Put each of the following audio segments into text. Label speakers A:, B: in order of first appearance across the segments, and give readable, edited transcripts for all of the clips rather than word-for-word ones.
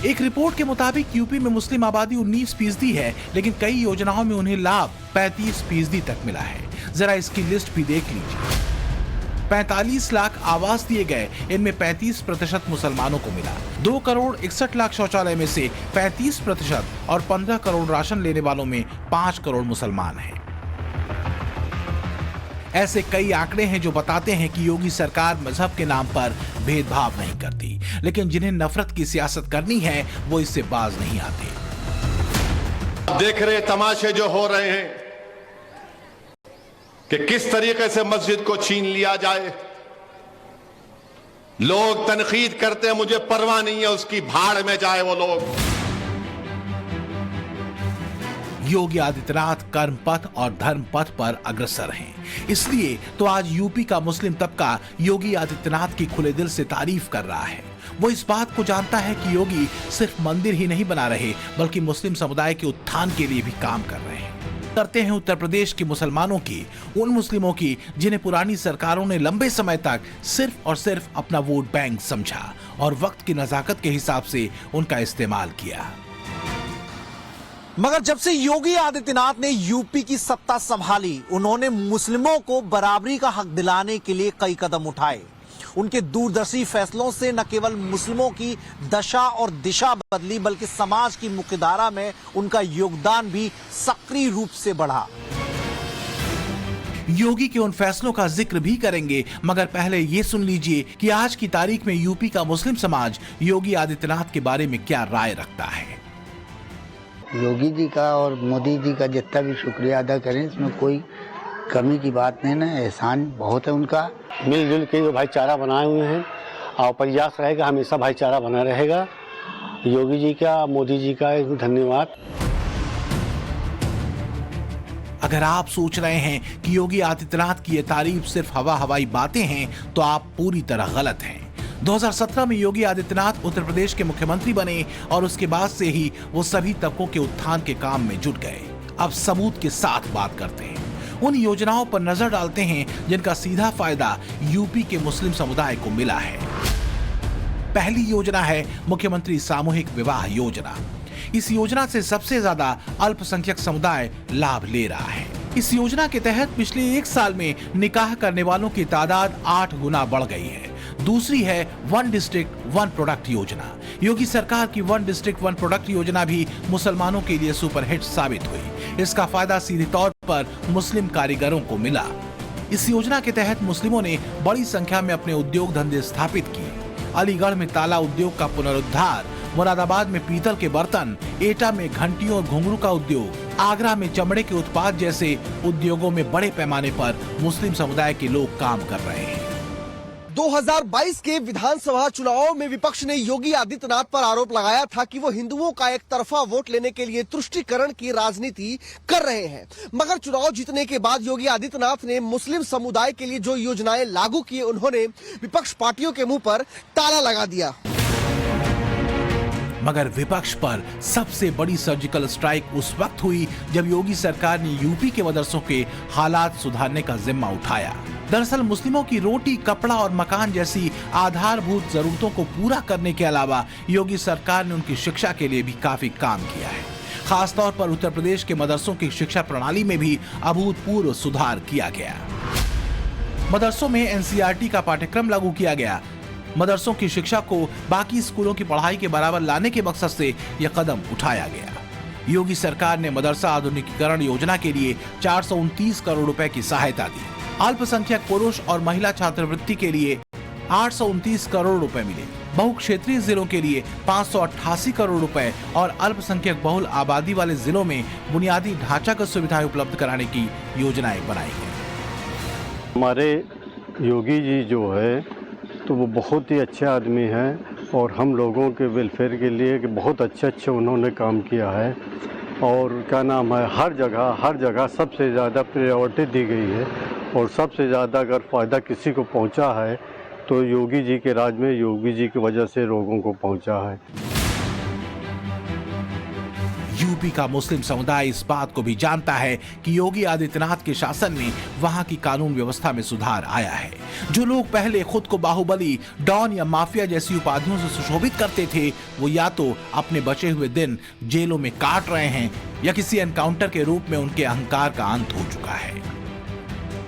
A: एक रिपोर्ट के मुताबिक यूपी में मुस्लिम आबादी 19% है, लेकिन कई योजनाओं में उन्हें लाभ 35% तक मिला है। जरा इसकी लिस्ट भी देख लीजिए। 45 लाख आवास दिए गए, इनमें 35% मुसलमानों को मिला। 2 करोड़ 61 लाख शौचालय में से 35% और 15 करोड़ राशन लेने वालों में 5 करोड़ मुसलमान हैं। ऐसे कई आंकड़े हैं जो बताते हैं कि योगी सरकार मजहब के नाम पर भेदभाव नहीं करती, लेकिन जिन्हें नफरत की सियासत करनी है वो इससे बाज नहीं आते।
B: देख रहे तमाशे जो हो रहे हैं कि किस तरीके से मस्जिद को छीन लिया जाए। लोग तनकीद करते हैं, मुझे परवाह नहीं है उसकी, भाड़ में जाए वो लोग।
A: योगी आदित्यनाथ कर्म पथ और धर्म पथ पर अग्रसर हैं। इसलिए तो आज यूपी का मुस्लिम तबका योगी आदित्यनाथ की खुले दिल से तारीफ कर रहा है। वो इस बात को जानता है कि योगी सिर्फ मंदिर ही नहीं बना रहे, बल्कि मुस्लिम समुदाय के उत्थान के लिए भी काम कर रहे हैं। करते हैं उत्तर प्रदेश के मुसलमानों की, उन मुस्लिमों की जिन्हें पुरानी सरकारों ने लंबे समय तक सिर्फ और सिर्फ अपना वोट बैंक समझा और वक्त की नजाकत के हिसाब से उनका इस्तेमाल किया।
C: मगर जब से योगी आदित्यनाथ ने यूपी की सत्ता संभाली, उन्होंने मुस्लिमों को बराबरी का हक दिलाने के लिए कई कदम उठाए। उनके दूरदर्शी फैसलों से न केवल मुस्लिमों की दशा और दिशा बदली, बल्कि समाज की मुख्यधारा में उनका योगदान भी सक्रिय रूप से बढ़ा।
A: योगी के उन फैसलों का जिक्र भी करेंगे, मगर पहले ये सुन लीजिए कि आज की तारीख में यूपी का मुस्लिम समाज योगी आदित्यनाथ के बारे में क्या राय रखता है।
D: योगी जी का और मोदी जी का जितना भी शुक्रिया अदा करें, इसमें कोई कमी की बात नहीं है। एहसान बहुत है उनका।
E: मिलजुल के जो भाईचारा बनाए हुए हैं और प्रयास रहेगा, हमेशा भाईचारा बना रहेगा। योगी जी का, मोदी जी का धन्यवाद।
A: अगर आप सोच रहे हैं कि योगी आदित्यनाथ की ये तारीफ सिर्फ हवाई बातें हैं, तो आप पूरी तरह गलत हैं। 2017 में योगी आदित्यनाथ उत्तर प्रदेश के मुख्यमंत्री बने और उसके बाद से ही वो सभी तबकों के उत्थान के काम में जुट गए। अब सबूत के साथ बात करते हैं, उन योजनाओं पर नजर डालते हैं जिनका सीधा फायदा यूपी के मुस्लिम समुदाय को मिला है। पहली योजना है मुख्यमंत्री सामूहिक विवाह योजना। इस योजना से सबसे ज्यादा अल्पसंख्यक समुदाय लाभ ले रहा है। इस योजना के तहत पिछले 1 साल में निकाह करने वालों की तादाद 8 गुना बढ़ गई है। दूसरी है 1 डिस्ट्रिक्ट 1 प्रोडक्ट योजना। योगी सरकार की 1 डिस्ट्रिक्ट 1 प्रोडक्ट योजना भी मुसलमानों के लिए सुपरहिट साबित हुई। इसका फायदा सीधे तौर पर मुस्लिम कारीगरों को मिला। इस योजना के तहत मुस्लिमों ने बड़ी संख्या में अपने उद्योग धंधे स्थापित किए। अलीगढ़ में ताला उद्योग का पुनरुद्धार, मुरादाबाद में पीतल के बर्तन, एटा में घंटियों और घुंघरू का उद्योग, आगरा में चमड़े के उत्पाद जैसे उद्योगों में बड़े पैमाने पर मुस्लिम समुदाय के लोग काम कर रहे हैं।
C: 2022 के विधानसभा चुनाव में विपक्ष ने योगी आदित्यनाथ पर आरोप लगाया था कि वो हिंदुओं का एक तरफा वोट लेने के लिए तुष्टीकरण की राजनीति कर रहे हैं। मगर चुनाव जीतने के बाद योगी आदित्यनाथ ने मुस्लिम समुदाय के लिए जो योजनाएं लागू की, उन्होंने विपक्ष पार्टियों के मुंह पर ताला लगा दिया।
A: मगर विपक्ष पर सबसे बड़ी सर्जिकल स्ट्राइक उस वक्त हुई जब योगी सरकार ने यूपी के मदरसों के हालात सुधारने का जिम्मा उठाया। दरअसल मुस्लिमों की रोटी, कपड़ा और मकान जैसी आधारभूत जरूरतों को पूरा करने के अलावा योगी सरकार ने उनकी शिक्षा के लिए भी काफी काम किया है। खासतौर पर उत्तर प्रदेश के मदरसों की शिक्षा प्रणाली में भी अभूतपूर्व सुधार किया गया। मदरसों में एनसीईआरटी का पाठ्यक्रम लागू किया गया। मदरसों की शिक्षा को बाकी स्कूलों की पढ़ाई के बराबर लाने के मकसद से यह कदम उठाया गया। योगी सरकार ने मदरसा आधुनिकीकरण योजना के लिए 429 करोड़ रुपए की सहायता दी। अल्पसंख्यक पुरुष और महिला छात्रवृत्ति के लिए 829 करोड़ रुपए मिले। बहुक्षेत्रीय जिलों के लिए 588 करोड़ रुपए और अल्पसंख्यक बहुल आबादी वाले जिलों में बुनियादी ढांचागत सुविधाएं उपलब्ध कराने की योजनाएं बनाई गई।
E: हमारे योगी जी जो है तो वो बहुत ही अच्छे आदमी हैं और हम लोगों के वेलफेयर के लिए बहुत अच्छे उन्होंने काम किया है। और क्या नाम है, हर जगह सबसे ज़्यादा प्रायोरिटी दी गई है और सबसे ज़्यादा अगर फ़ायदा किसी को पहुंचा है तो योगी जी के राज में, योगी जी की वजह से लोगों को पहुंचा है।
A: यूपी का मुस्लिम समुदाय इस बात को भी जानता है कि योगी आदित्यनाथ के शासन में वहां की कानून व्यवस्था में सुधार आया है। जो लोग पहले खुद को बाहुबली, डॉन या माफिया जैसी उपाधियों से सुशोभित करते थे, वो या तो अपने बचे हुए दिन जेलों में काट रहे हैं या किसी एनकाउंटर के रूप में उनके अहंकार का अंत हो चुका है।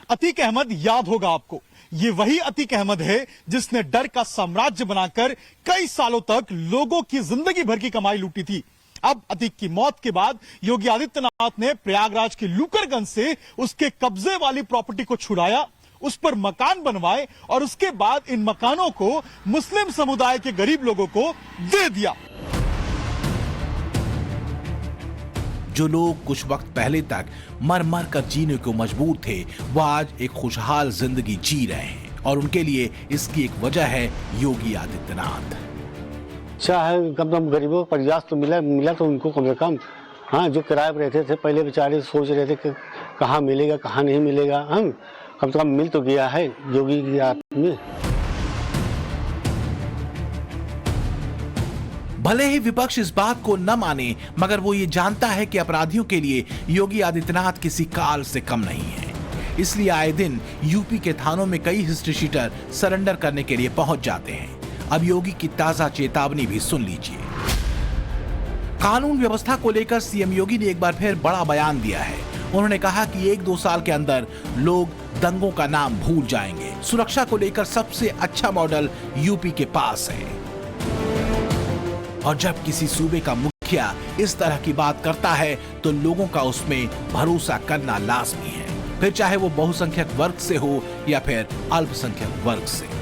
F: अतीक अहमद याद होगा आपको, ये वही अतीक अहमद है जिसने डर का साम्राज्य बनाकर कई सालों तक लोगों की जिंदगी भर की कमाई लूटी थी। अब अतीक की मौत के बाद योगी आदित्यनाथ ने प्रयागराज के लूकरगंज से उसके कब्जे वाली प्रॉपर्टी को छुड़ाया, उस पर मकान बनवाए और उसके बाद इन मकानों को मुस्लिम समुदाय के गरीब लोगों को दे दिया।
A: जो लोग कुछ वक्त पहले तक मर मर कर जीने को मजबूर थे, वो आज एक खुशहाल जिंदगी जी रहे हैं और उनके लिए इसकी एक वजह है योगी आदित्यनाथ।
E: अच्छा है, कम से कम गरीबों को प्रयास तो मिला तो उनको कम से कम। हाँ, जो किराए पर रहते थे पहले बेचारे सोच रहे थे कि कहाँ मिलेगा कहाँ नहीं मिलेगा, हम कम से कम मिल तो गया है योगी की याद में।
A: भले ही विपक्ष इस बात को न माने, मगर वो ये जानता है कि अपराधियों के लिए योगी आदित्यनाथ किसी काल से कम नहीं है। इसलिए आए दिन यूपी के थानों में कई हिस्ट्री शीटर सरेंडर करने के लिए पहुंच जाते हैं। अब योगी की ताजा चेतावनी भी सुन लीजिए। कानून व्यवस्था को लेकर सीएम योगी ने एक बार फिर बड़ा बयान दिया है। उन्होंने कहा कि 1-2 साल के अंदर लोग दंगों का नाम भूल जाएंगे। सुरक्षा को लेकर सबसे अच्छा मॉडल यूपी के पास है और जब किसी सूबे का मुखिया इस तरह की बात करता है तो लोगों का उसमें भरोसा करना लाजमी है, फिर चाहे वो बहुसंख्यक वर्ग से हो या फिर अल्पसंख्यक वर्ग से।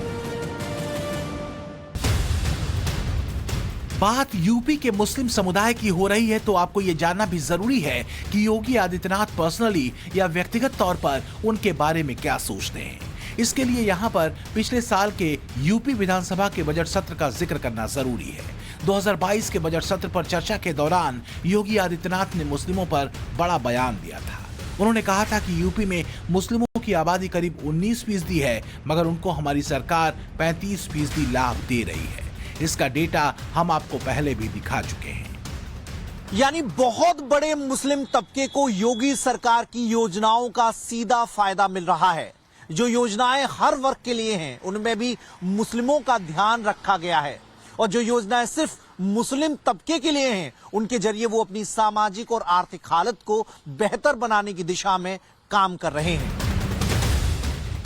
A: बात यूपी के मुस्लिम समुदाय की हो रही है तो आपको यह जानना भी जरूरी है कि योगी आदित्यनाथ पर्सनली या व्यक्तिगत तौर पर उनके बारे में क्या सोचते हैं। इसके लिए यहाँ पर पिछले साल के यूपी विधानसभा के बजट सत्र का जिक्र करना जरूरी है। 2022 के बजट सत्र पर चर्चा के दौरान योगी आदित्यनाथ ने मुस्लिमों पर बड़ा बयान दिया था। उन्होंने कहा था कि यूपी में मुस्लिमों की आबादी करीब 19% है, मगर उनको हमारी सरकार 35% लाभ दे रही है। इसका डेटा हम आपको पहले भी दिखा चुके हैं।
C: यानी बहुत बड़े मुस्लिम तबके को योगी सरकार की योजनाओं का सीधा फायदा मिल रहा है। जो योजनाएं हर वर्ग के लिए हैं, उनमें भी मुस्लिमों का ध्यान रखा गया है और जो योजनाएं सिर्फ मुस्लिम तबके के लिए हैं, उनके जरिए वो अपनी सामाजिक और आर्थिक हालत को बेहतर बनाने की दिशा में काम कर रहे हैं।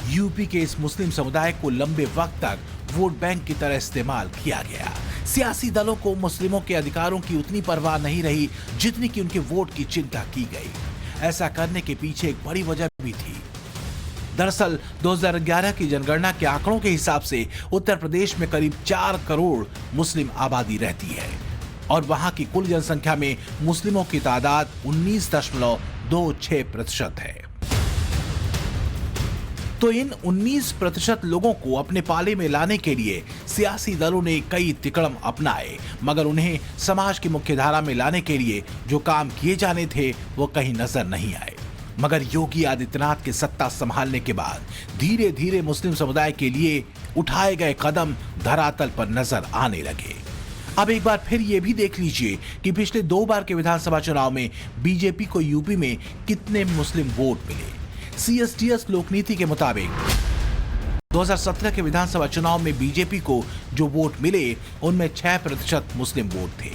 A: यूपी के इस मुस्लिम समुदाय को लंबे वक्त तक वोट बैंक की तरह इस्तेमाल किया गया। सियासी दलों को मुस्लिमों के अधिकारों की उतनी परवाह नहीं रही जितनी कि उनके वोट की चिंता की गई। ऐसा करने के पीछे एक बड़ी वजह भी थी। दरअसल 2011 की जनगणना के आंकड़ों के हिसाब से उत्तर प्रदेश में करीब 4 करोड़ मुस्लिम आबादी रहती है और वहां की कुल जनसंख्या में मुस्लिमों की तादाद 19.26% है। तो इन 19% लोगों को अपने पाले में लाने के लिए सियासी दलों ने कई तिकड़म अपनाए, मगर उन्हें समाज की मुख्यधारा में लाने के लिए जो काम किए जाने थे वो कहीं नजर नहीं आए। मगर योगी आदित्यनाथ के सत्ता संभालने के बाद धीरे धीरे मुस्लिम समुदाय के लिए उठाए गए कदम धरातल पर नजर आने लगे। अब एक बार फिर ये भी देख लीजिए कि पिछले 2 बार के विधानसभा चुनाव में बीजेपी को यूपी में कितने मुस्लिम वोट मिले। CSTS लोकनीति के मुताबिक 2017 के विधानसभा चुनाव में बीजेपी को जो वोट मिले उनमें 6% मुस्लिम वोट थे।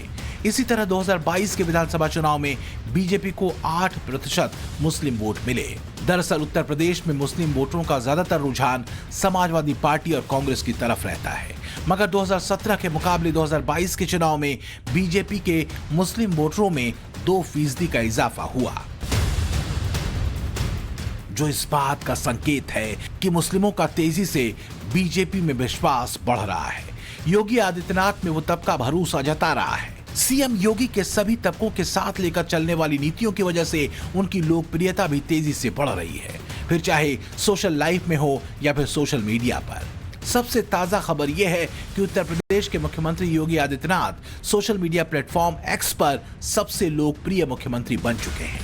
A: इसी तरह 2022 के विधानसभा चुनाव में बीजेपी को 8% मुस्लिम वोट मिले। दरअसल उत्तर प्रदेश में मुस्लिम वोटरों का ज्यादातर रुझान समाजवादी पार्टी और कांग्रेस की तरफ रहता है, मगर 2017 के मुकाबले 2022 के चुनाव में बीजेपी के मुस्लिम वोटरों में 2% का इजाफा हुआ, जो इस बात का संकेत है कि मुस्लिमों का तेजी से बीजेपी में विश्वास बढ़ रहा है। योगी आदित्यनाथ में वो तबका भरोसा जता रहा है। सीएम योगी के सभी तबकों के साथ लेकर चलने वाली नीतियों की वजह से उनकी लोकप्रियता भी तेजी से बढ़ रही है, फिर चाहे सोशल लाइफ में हो या फिर सोशल मीडिया पर। सबसे ताजा खबर यह है कि उत्तर प्रदेश के मुख्यमंत्री Yogi Adityanath social media platform X पर सबसे लोकप्रिय मुख्यमंत्री बन चुके हैं।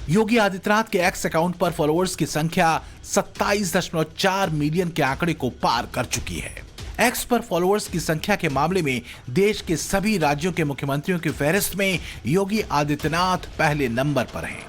A: योगी आदित्यनाथ के एक्स अकाउंट पर फॉलोअर्स की संख्या 27.4 मिलियन के आंकड़े को पार कर चुकी है। एक्स पर फॉलोअर्स की संख्या के मामले में देश के सभी राज्यों के मुख्यमंत्रियों की फहरिस्त में योगी आदित्यनाथ पहले नंबर पर हैं,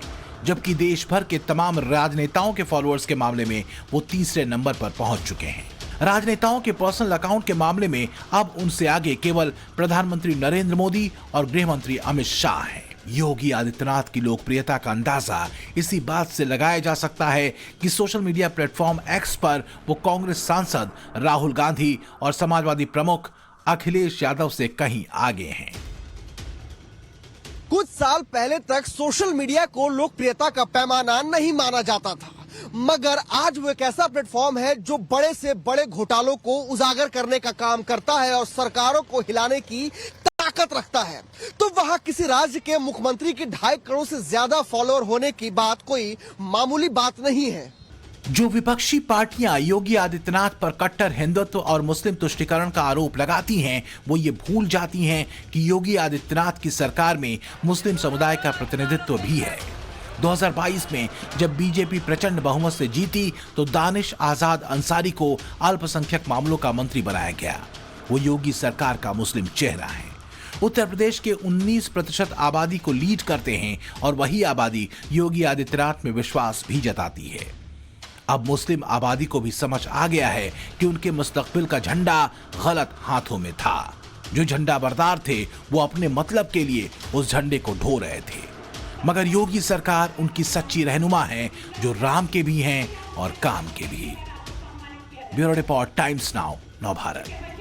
A: जबकि देश भर के तमाम राजनेताओं के फॉलोअर्स के मामले में वो तीसरे नंबर पर पहुंच चुके हैं। राजनेताओं के पर्सनल अकाउंट के मामले में अब उनसे आगे केवल प्रधानमंत्री नरेंद्र मोदी और गृह मंत्री अमित शाह हैं। योगी आदित्यनाथ की लोकप्रियता का अंदाजा इसी बात से लगाया जा सकता है कि सोशल मीडिया प्लेटफॉर्म एक्स पर वो कांग्रेस सांसद राहुल गांधी और समाजवादी प्रमुख अखिलेश यादव से कहीं आगे हैं।
C: कुछ साल पहले तक सोशल मीडिया को लोकप्रियता का पैमाना नहीं माना जाता था, मगर आज वो एक ऐसा प्लेटफॉर्म है जो बड़े से बड़े घोटालों को उजागर करने का काम करता है और सरकारों को हिलाने की ताकत रखता है। तो वहां किसी राज्य के मुख्यमंत्री के 2.5 करोड़ से ज्यादा फॉलोअर होने की बात कोई मामूली बात नहीं है।
A: जो विपक्षी पार्टियां योगी आदित्यनाथ पर कट्टर हिंदुत्व और मुस्लिम तुष्टीकरण का आरोप लगाती हैं, वो ये भूल जाती हैं कि योगी आदित्यनाथ की सरकार में मुस्लिम समुदाय का प्रतिनिधित्व भी है। 2022 में जब बीजेपी प्रचंड बहुमत से जीती तो दानिश आजाद अंसारी को अल्पसंख्यक मामलों का मंत्री बनाया गया। वो योगी सरकार का मुस्लिम चेहरा है। उत्तर प्रदेश के 19% आबादी को लीड करते हैं और वही आबादी योगी आदित्यनाथ में विश्वास भी जताती है। अब मुस्लिम आबादी को भी समझ आ गया है कि उनके मुस्तकबिल का झंडा गलत हाथों में था। जो झंडा बरदार थे वो अपने मतलब के लिए उस झंडे को ढो रहे थे, मगर योगी सरकार उनकी सच्ची रहनुमा है, जो राम के भी हैं और काम के भी। Bureau report, times now, Navbharat.